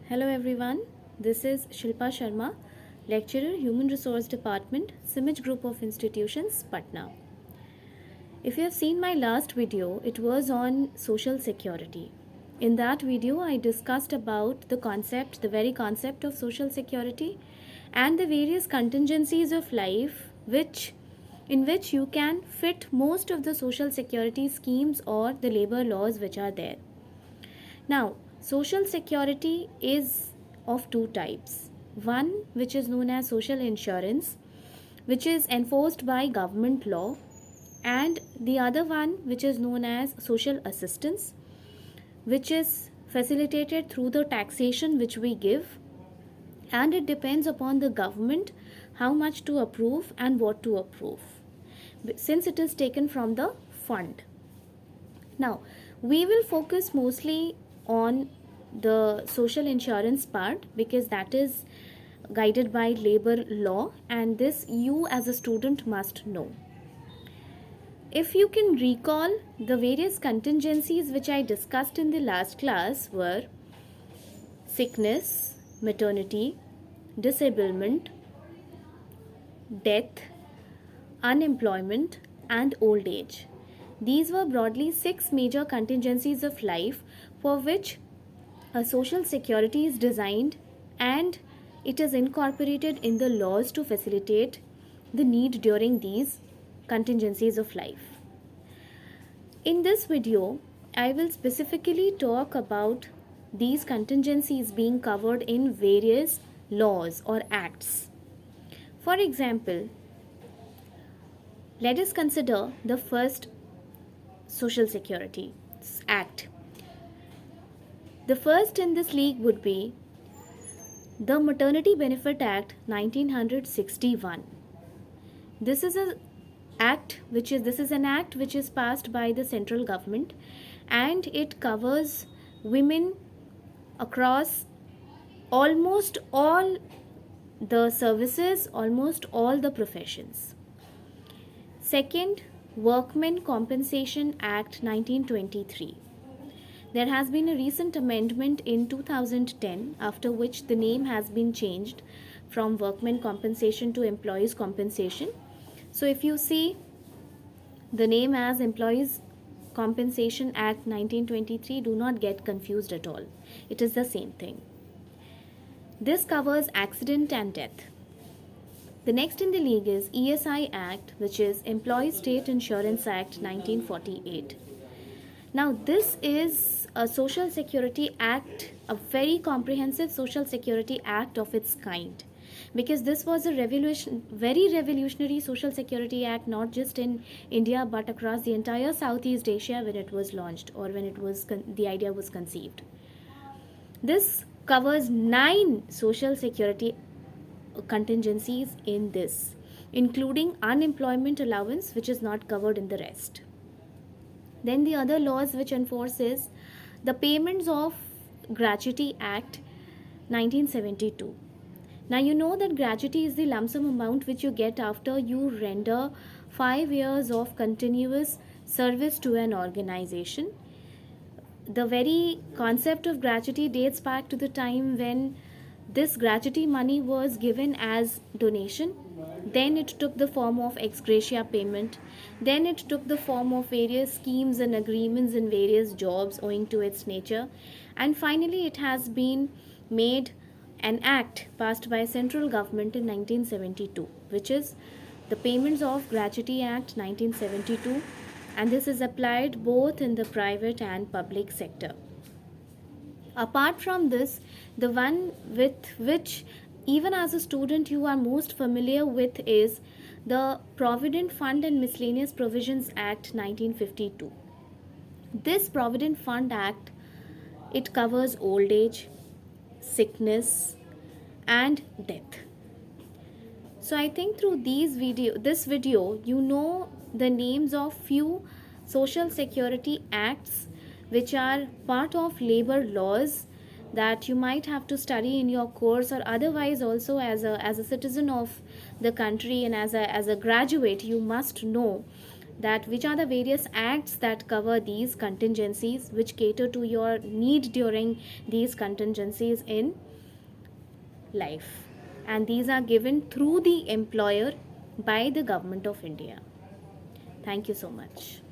Hello everyone, this is Shilpa Sharma, lecturer, Human Resource Department, Simaj Group of Institutions, Patna. If you have seen my last video, it was on social security. In that video, I discussed about the very concept of social security and the various contingencies of life in which you can fit most of the social security schemes or the labor laws which are there. Now, social security is of two types. One, which is known as social insurance, which is enforced by government law, and the other one, which is known as social assistance, which is facilitated through the taxation which we give, and it depends upon the government how much to approve and what to approve, since it is taken from the fund. Now, we will focus mostly on the social insurance part because that is guided by labor law, and this you as a student must know. If you can recall, the various contingencies which I discussed in the last class were sickness, maternity, disablement, death, unemployment, and old age. These were broadly 6 major contingencies of life for which a social security is designed, and it is incorporated in the laws to facilitate the need during these contingencies of life. In this video, I will specifically talk about these contingencies being covered in various laws or acts. For example, let us consider the first Social Security Act. The first in this league would be the Maternity Benefit Act 1961. This is an act which is passed by the central government, and it covers women across almost all the services, almost all the professions. Second, Workmen Compensation Act 1923. There has been a recent amendment in 2010, after which the name has been changed from Workmen Compensation to Employees Compensation. So if you see the name as Employees Compensation Act 1923, do not get confused at all. It is the same thing. This covers accident and death. The next in the league is ESI Act, which is Employees State Insurance Act 1948. Now, this is a social security act, a very comprehensive social security act of its kind, because this was a very revolutionary social security act, not just in India but across the entire Southeast Asia when it was launched, or when the idea was conceived. This covers 9 social security contingencies in this, including unemployment allowance, which is not covered in the rest. Then the other laws which enforce is the Payments of Gratuity Act 1972. Now you know that gratuity is the lump sum amount which you get after you render 5 years of continuous service to an organization. The very concept of gratuity dates back to the time when this gratuity money was given as donation. Then it took the form of ex gratia payment. Then it took the form of various schemes and agreements in various jobs owing to its nature. And finally, it has been made an act passed by central government in 1972, which is the Payments of Gratuity Act 1972. And this is applied both in the private and public sector. Apart from this, the one with which even as a student you are most familiar with is the Provident Fund and Miscellaneous Provisions Act 1952. This Provident Fund Act, it covers old age, sickness, and death. So I think through this video, you know the names of few social security acts which are part of labor laws that you might have to study in your course, or otherwise also as a citizen of the country and as a graduate you must know that which are the various acts that cover these contingencies, which cater to your need during these contingencies in life, and these are given through the employer by the government of India. Thank you so much.